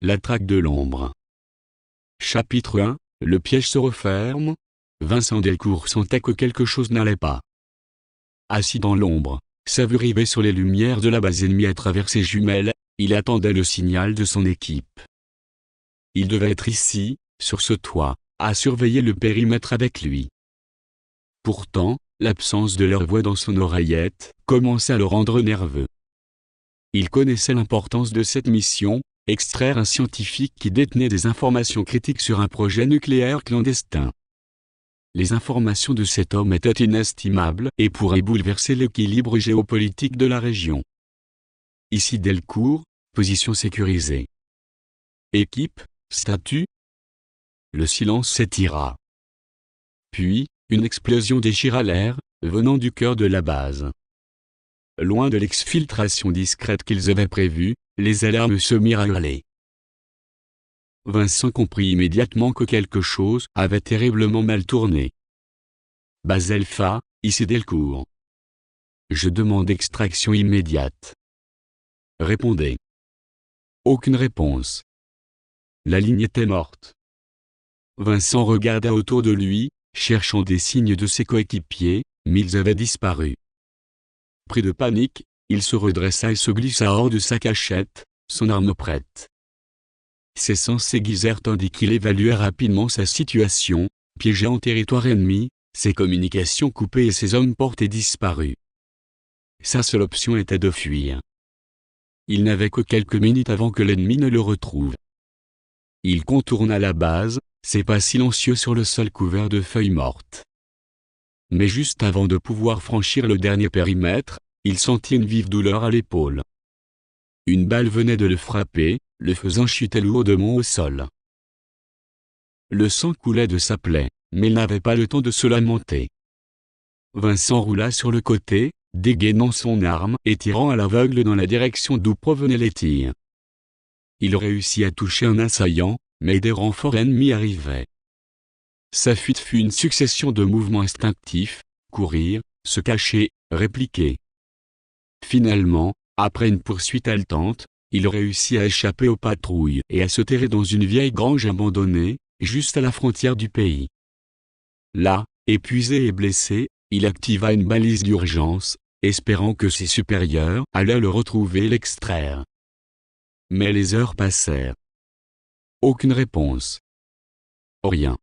La traque de l'ombre. Chapitre 1. Le piège se referme. Vincent Delcourt sentait que quelque chose n'allait pas. Assis dans l'ombre, sa vue rivée sur les lumières de la base ennemie à travers ses jumelles, il attendait le signal de son équipe. Il devait être ici, sur ce toit, à surveiller le périmètre avec lui. Pourtant, l'absence de leur voix dans son oreillette commençait à le rendre nerveux. Il connaissait l'importance de cette mission, extraire un scientifique qui détenait des informations critiques sur un projet nucléaire clandestin. Les informations de cet homme étaient inestimables et pourraient bouleverser l'équilibre géopolitique de la région. Ici Delcourt, position sécurisée. Équipe, statut. Le silence s'étira. Puis, une explosion déchira l'air, venant du cœur de la base. Loin de l'exfiltration discrète qu'ils avaient prévue, les alarmes se mirent à hurler. Vincent comprit immédiatement que quelque chose avait terriblement mal tourné. Base Alpha, ici Delcourt. Je demande extraction immédiate. Répondez. Aucune réponse. La ligne était morte. Vincent regarda autour de lui, cherchant des signes de ses coéquipiers, mais ils avaient disparu. Pris de panique, il se redressa et se glissa hors de sa cachette, son arme prête. Ses sens s'aiguisèrent tandis qu'il évaluait rapidement sa situation, piégé en territoire ennemi, ses communications coupées et ses hommes portés disparus. Sa seule option était de fuir. Il n'avait que quelques minutes avant que l'ennemi ne le retrouve. Il contourna la base, ses pas silencieux sur le sol couvert de feuilles mortes. Mais juste avant de pouvoir franchir le dernier périmètre, il sentit une vive douleur à l'épaule. Une balle venait de le frapper, le faisant chuter lourdement au sol. Le sang coulait de sa plaie, mais il n'avait pas le temps de se lamenter. Vincent roula sur le côté, dégainant son arme et tirant à l'aveugle dans la direction d'où provenaient les tirs. Il réussit à toucher un assaillant, mais des renforts ennemis arrivaient. Sa fuite fut une succession de mouvements instinctifs, courir, se cacher, répliquer. Finalement, après une poursuite haletante, il réussit à échapper aux patrouilles et à se terrer dans une vieille grange abandonnée, juste à la frontière du pays. Là, épuisé et blessé, il activa une balise d'urgence, espérant que ses supérieurs allaient le retrouver et l'extraire. Mais les heures passèrent. Aucune réponse. Rien.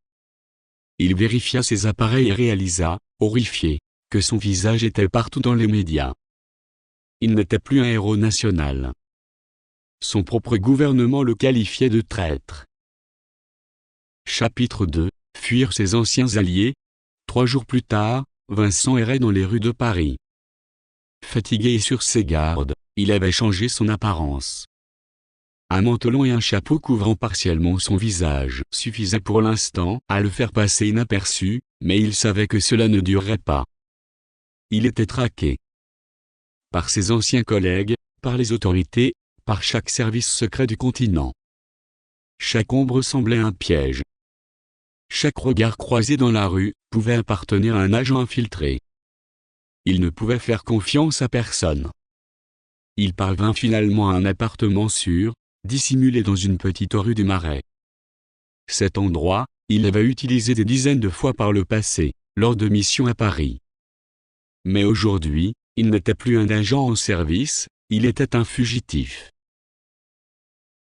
Il vérifia ses appareils et réalisa, horrifié, que son visage était partout dans les médias. Il n'était plus un héros national. Son propre gouvernement le qualifiait de traître. Chapitre 2. Fuir ses anciens alliés. 3 jours plus tard, Vincent errait dans les rues de Paris. Fatigué et sur ses gardes, il avait changé son apparence. Un manteau et un chapeau couvrant partiellement son visage suffisaient pour l'instant à le faire passer inaperçu, mais il savait que cela ne durerait pas. Il était traqué. Par ses anciens collègues, par les autorités, par chaque service secret du continent. Chaque ombre semblait un piège. Chaque regard croisé dans la rue pouvait appartenir à un agent infiltré. Il ne pouvait faire confiance à personne. Il parvint finalement à un appartement sûr, dissimulé dans une petite rue du Marais. Cet endroit, il l'avait utilisé des dizaines de fois par le passé, lors de missions à Paris. Mais aujourd'hui, il n'était plus un agent en service, il était un fugitif.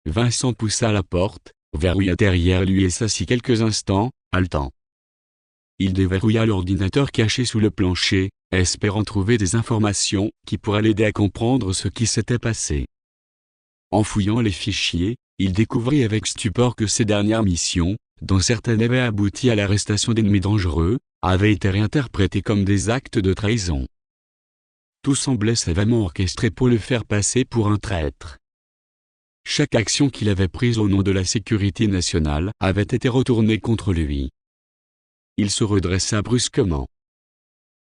Vincent poussa la porte, verrouilla derrière lui et s'assit quelques instants, haletant. Il déverrouilla l'ordinateur caché sous le plancher, espérant trouver des informations qui pourraient l'aider à comprendre ce qui s'était passé. En fouillant les fichiers, il découvrit avec stupeur que ses dernières missions, dont certaines avaient abouti à l'arrestation d'ennemis dangereux, avaient été réinterprétées comme des actes de trahison. Tout semblait savamment orchestré pour le faire passer pour un traître. Chaque action qu'il avait prise au nom de la sécurité nationale avait été retournée contre lui. Il se redressa brusquement.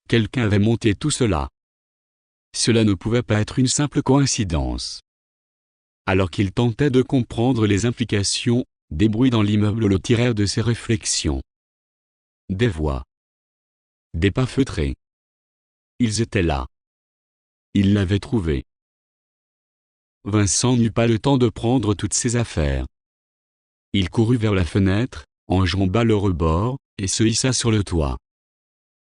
Quelqu'un avait monté tout cela. Cela ne pouvait pas être une simple coïncidence. Alors qu'il tentait de comprendre les implications, des bruits dans l'immeuble le tirèrent de ses réflexions. Des voix. Des pas feutrés. Ils étaient là. Il l'avait trouvé. Vincent n'eut pas le temps de prendre toutes ses affaires. Il courut vers la fenêtre, enjamba le rebord, et se hissa sur le toit.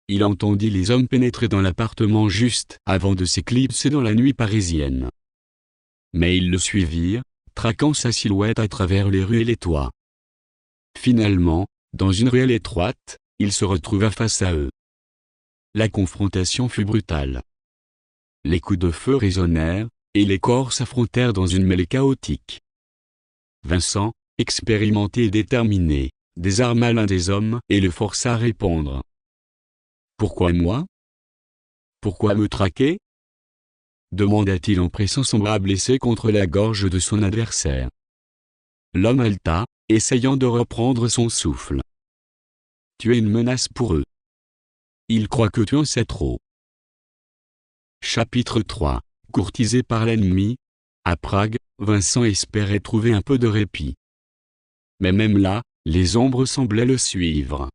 Il entendit les hommes pénétrer dans l'appartement juste avant de s'éclipser dans la nuit parisienne. Mais ils le suivirent, traquant sa silhouette à travers les rues et les toits. Finalement, dans une ruelle étroite, il se retrouva face à eux. La confrontation fut brutale. Les coups de feu résonnèrent, et les corps s'affrontèrent dans une mêlée chaotique. Vincent, expérimenté et déterminé, désarma l'un des hommes et le força à répondre. « Pourquoi moi? Pourquoi me traquer ?» demanda-t-il en pressant son bras blessé contre la gorge de son adversaire. L'homme haleta, essayant de reprendre son souffle. « Tu es une menace pour eux. Ils croient que tu en sais trop. » Chapitre 3. Courtisé par l'ennemi. À Prague, Vincent espérait trouver un peu de répit. Mais même là, les ombres semblaient le suivre.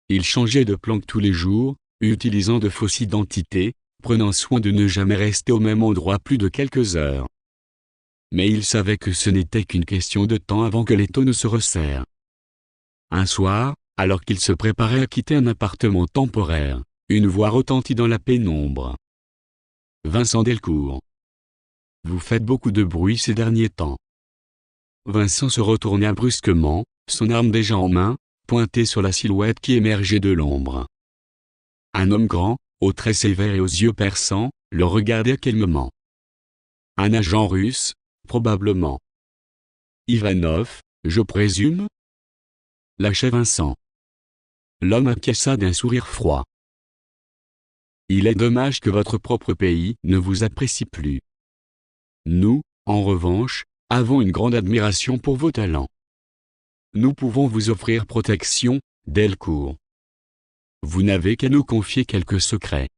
Il changeait de planque tous les jours, utilisant de fausses identités, prenant soin de ne jamais rester au même endroit plus de quelques heures. Mais il savait que ce n'était qu'une question de temps avant que les taux ne se resserrent. Un soir, alors qu'il se préparait à quitter un appartement temporaire, une voix retentit dans la pénombre. « Vincent Delcourt. Vous faites beaucoup de bruit ces derniers temps. » Vincent se retourna brusquement, son arme déjà en main, pointée sur la silhouette qui émergeait de l'ombre. Un homme grand, aux traits sévères et aux yeux perçants, le regardait calmement. Un agent russe, probablement. Ivanov, je présume? Lâcha Vincent. L'homme acquiesça d'un sourire froid. Il est dommage que votre propre pays ne vous apprécie plus. Nous, en revanche, avons une grande admiration pour vos talents. Nous pouvons vous offrir protection, Delcourt. Vous n'avez qu'à nous confier quelques secrets.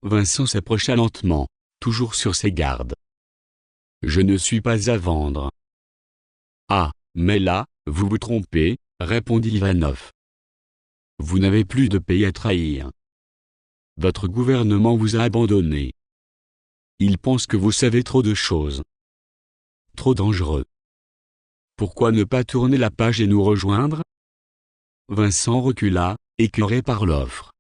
Vincent s'approcha lentement, toujours sur ses gardes. Je ne suis pas à vendre. Ah, mais là, vous vous trompez, répondit Ivanov. Vous n'avez plus de pays à trahir. Votre gouvernement vous a abandonné. Il pense que vous savez trop de choses. Trop dangereux. Pourquoi ne pas tourner la page et nous rejoindre? Vincent recula, écœuré par l'offre.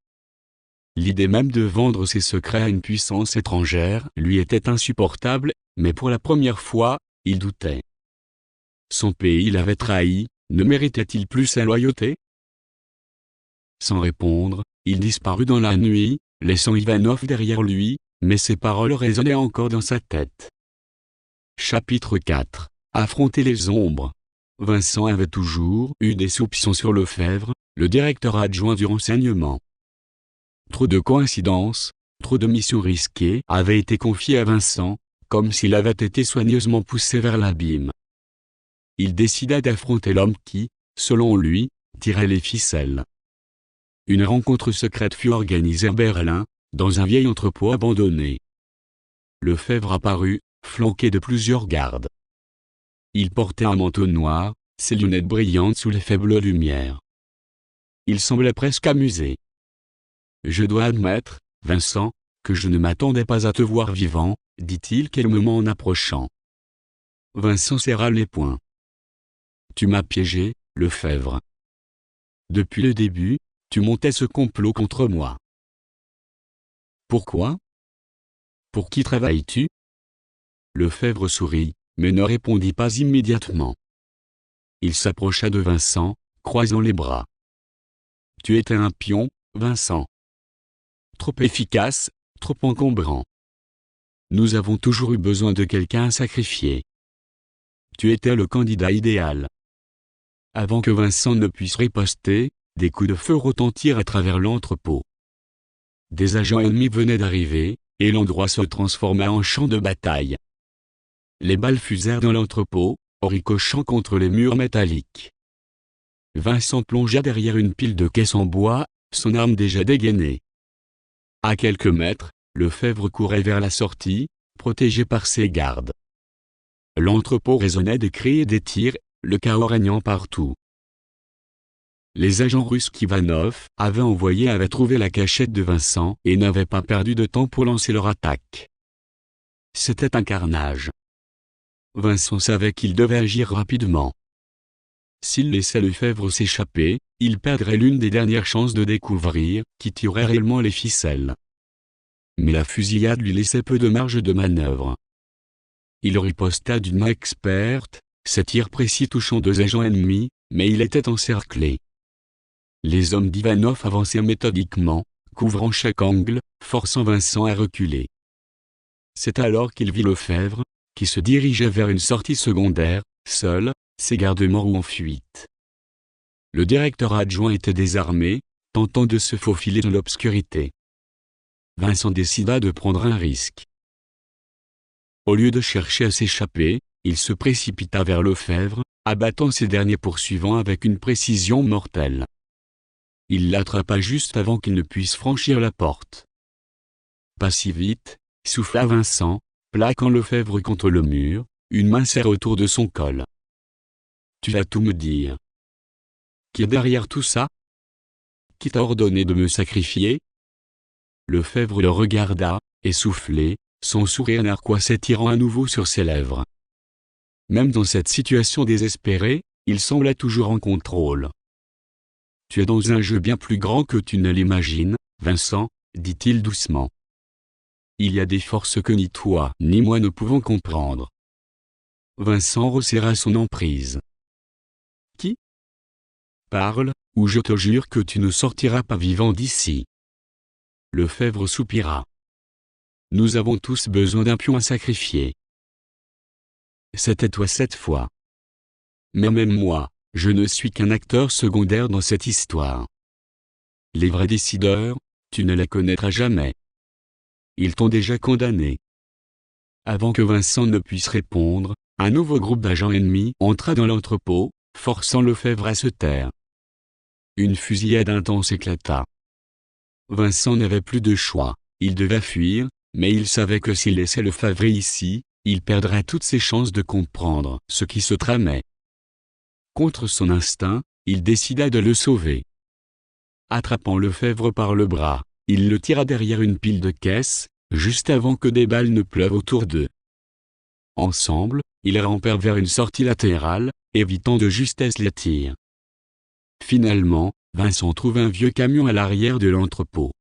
L'idée même de vendre ses secrets à une puissance étrangère lui était insupportable, mais pour la première fois, il doutait. Son pays l'avait trahi, ne méritait-il plus sa loyauté? Sans répondre, il disparut dans la nuit, laissant Ivanov derrière lui, mais ses paroles résonnaient encore dans sa tête. Chapitre 4. Affronter les ombres. Vincent avait toujours eu des soupçons sur Lefebvre, le directeur adjoint du renseignement. Trop de coïncidences, trop de missions risquées avaient été confiées à Vincent, comme s'il avait été soigneusement poussé vers l'abîme. Il décida d'affronter l'homme qui, selon lui, tirait les ficelles. Une rencontre secrète fut organisée à Berlin, dans un vieil entrepôt abandonné. Lefebvre apparut, flanqué de plusieurs gardes. Il portait un manteau noir, ses lunettes brillantes sous les faibles lumières. Il semblait presque amusé. « Je dois admettre, Vincent, que je ne m'attendais pas à te voir vivant, » dit-il calmement en approchant. Vincent serra les poings. « Tu m'as piégé, Lefebvre. Depuis le début, tu montais ce complot contre moi. Pourquoi? Pour qui travailles-tu? » Lefebvre sourit, mais ne répondit pas immédiatement. Il s'approcha de Vincent, croisant les bras. « Tu étais un pion, Vincent. Trop efficace, trop encombrant. Nous avons toujours eu besoin de quelqu'un à sacrifier. Tu étais le candidat idéal. » Avant que Vincent ne puisse riposter, des coups de feu retentirent à travers l'entrepôt. Des agents ennemis venaient d'arriver, et l'endroit se transforma en champ de bataille. Les balles fusèrent dans l'entrepôt, ricochant contre les murs métalliques. Vincent plongea derrière une pile de caisses en bois, son arme déjà dégainée. À quelques mètres, Lefebvre courait vers la sortie, protégé par ses gardes. L'entrepôt résonnait des cris et des tirs, le chaos régnant partout. Les agents russes qu'Ivanov avait envoyés avaient trouvé la cachette de Vincent et n'avaient pas perdu de temps pour lancer leur attaque. c'était un carnage. Vincent savait qu'il devait agir rapidement. S'il laissait Lefebvre s'échapper, il perdrait l'une des dernières chances de découvrir qui tirait réellement les ficelles. Mais la fusillade lui laissait peu de marge de manœuvre. Il riposta d'une main experte, ses tirs précis touchant 2 agents ennemis, mais il était encerclé. Les hommes d'Ivanov avançaient méthodiquement, couvrant chaque angle, forçant Vincent à reculer. C'est alors qu'il vit Lefebvre, qui se dirigeait vers une sortie secondaire, seul, ses gardes-morts ou en fuite. Le directeur adjoint était désarmé, tentant de se faufiler dans l'obscurité. Vincent décida de prendre un risque. Au lieu de chercher à s'échapper, il se précipita vers Lefebvre, abattant ses derniers poursuivants avec une précision mortelle. Il l'attrapa juste avant qu'il ne puisse franchir la porte. Pas si vite, souffla Vincent, plaquant Lefebvre contre le mur, une main serrée autour de son col. Tu vas tout me dire. Qui est derrière tout ça? Qui t'a ordonné de me sacrifier? Lefebvre le regarda, essoufflé, son sourire narquois s'étirant à nouveau sur ses lèvres. Même dans cette situation désespérée, il semblait toujours en contrôle. Tu es dans un jeu bien plus grand que tu ne l'imagines, Vincent, dit-il doucement. Il y a des forces que ni toi ni moi ne pouvons comprendre. Vincent resserra son emprise. Qui? Parle, ou je te jure que tu ne sortiras pas vivant d'ici. Lefebvre soupira. Nous avons tous besoin d'un pion à sacrifier. C'était toi cette fois. Mais même moi, je ne suis qu'un acteur secondaire dans cette histoire. Les vrais décideurs, tu ne les connaîtras jamais. Ils t'ont déjà condamné. Avant que Vincent ne puisse répondre, un nouveau groupe d'agents ennemis entra dans l'entrepôt, forçant Lefebvre à se taire. Une fusillade intense éclata. Vincent n'avait plus de choix, il devait fuir, mais il savait que s'il laissait Lefebvre ici, il perdrait toutes ses chances de comprendre ce qui se tramait. Contre son instinct, il décida de le sauver. Attrapant Lefebvre par le bras, il le tira derrière une pile de caisses, juste avant que des balles ne pleuvent autour d'eux. Ensemble, ils rampèrent vers une sortie latérale, évitant de justesse les tirs. Finalement, Vincent trouva un vieux camion à l'arrière de l'entrepôt.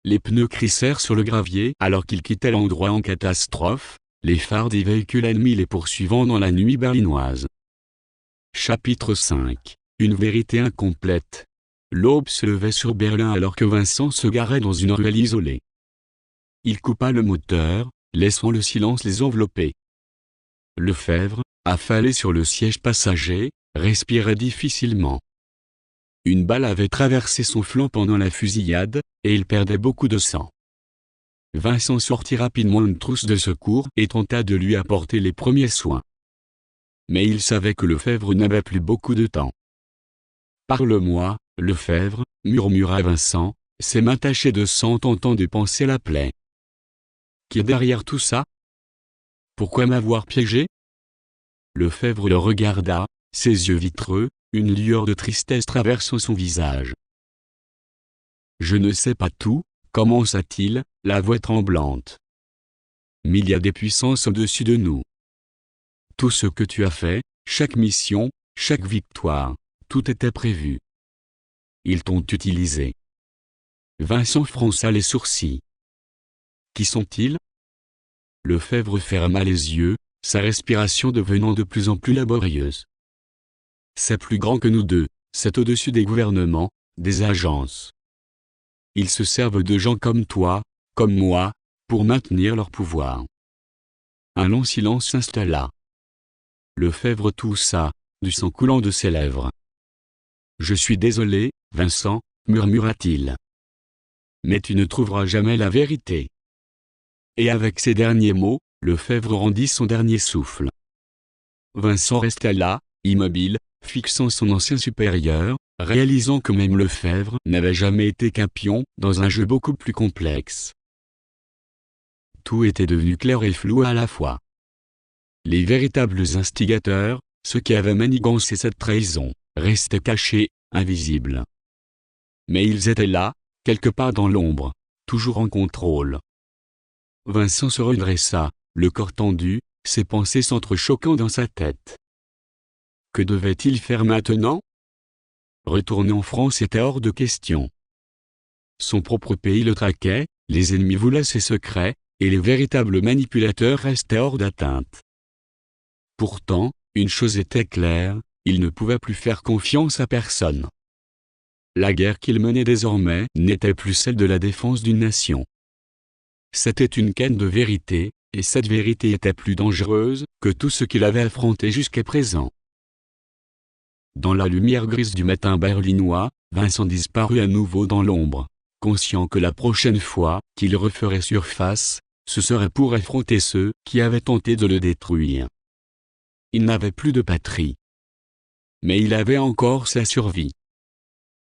Les pneus crissèrent sur le gravier alors qu'il quittait l'endroit en catastrophe, les phares des véhicules ennemis les poursuivant dans la nuit berlinoise. Chapitre 5. Une vérité incomplète. L'aube se levait sur Berlin alors que Vincent se garait dans une ruelle isolée. Il coupa le moteur, laissant le silence les envelopper. Lefebvre, affalé sur le siège passager, respirait difficilement. Une balle avait traversé son flanc pendant la fusillade, et il perdait beaucoup de sang. Vincent sortit rapidement une trousse de secours et tenta de lui apporter les premiers soins. Mais il savait que Lefebvre n'avait plus beaucoup de temps. « Parle-moi, Lefebvre, » murmura Vincent, ses mains tachées de sang tentant de panser la plaie. « Qui est derrière tout ça? Pourquoi m'avoir piégé ?» Lefebvre le regarda, ses yeux vitreux, une lueur de tristesse traversant son visage. « Je ne sais pas tout, » commença-t-il, la voix tremblante. « Mais il y a des puissances au-dessus de nous. Tout ce que tu as fait, chaque mission, chaque victoire, tout était prévu. Ils t'ont utilisé. » Vincent fronça les sourcils. « Qui sont-ils » Lefebvre ferma les yeux, sa respiration devenant de plus en plus laborieuse. « C'est plus grand que nous deux, c'est au-dessus des gouvernements, des agences. Ils se servent de gens comme toi, comme moi, pour maintenir leur pouvoir. » Un long silence s'installa. Lefebvre toussa, du sang coulant de ses lèvres. « Je suis désolé, Vincent, » murmura-t-il. « Mais tu ne trouveras jamais la vérité. » Et avec ces derniers mots, Lefebvre rendit son dernier souffle. Vincent resta là, immobile, fixant son ancien supérieur, réalisant que même Lefebvre n'avait jamais été qu'un pion dans un jeu beaucoup plus complexe. Tout était devenu clair et flou à la fois. Les véritables instigateurs, ceux qui avaient manigancé cette trahison, restaient cachés, invisibles. Mais ils étaient là, quelque part dans l'ombre, toujours en contrôle. Vincent se redressa, le corps tendu, ses pensées s'entrechoquant dans sa tête. Que devait-il faire maintenant? Retourner en France était hors de question. Son propre pays le traquait, les ennemis voulaient ses secrets, et les véritables manipulateurs restaient hors d'atteinte. Pourtant, une chose était claire, il ne pouvait plus faire confiance à personne. La guerre qu'il menait désormais n'était plus celle de la défense d'une nation. C'était une quête de vérité, et cette vérité était plus dangereuse que tout ce qu'il avait affronté jusqu'à présent. Dans la lumière grise du matin berlinois, Vincent disparut à nouveau dans l'ombre, conscient que la prochaine fois qu'il referait surface, ce serait pour affronter ceux qui avaient tenté de le détruire. Il n'avait plus de patrie. Mais il avait encore sa survie.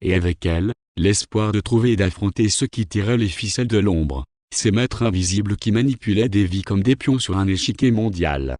Et avec elle, l'espoir de trouver et d'affronter ceux qui tiraient les ficelles de l'ombre, ces maîtres invisibles qui manipulaient des vies comme des pions sur un échiquier mondial.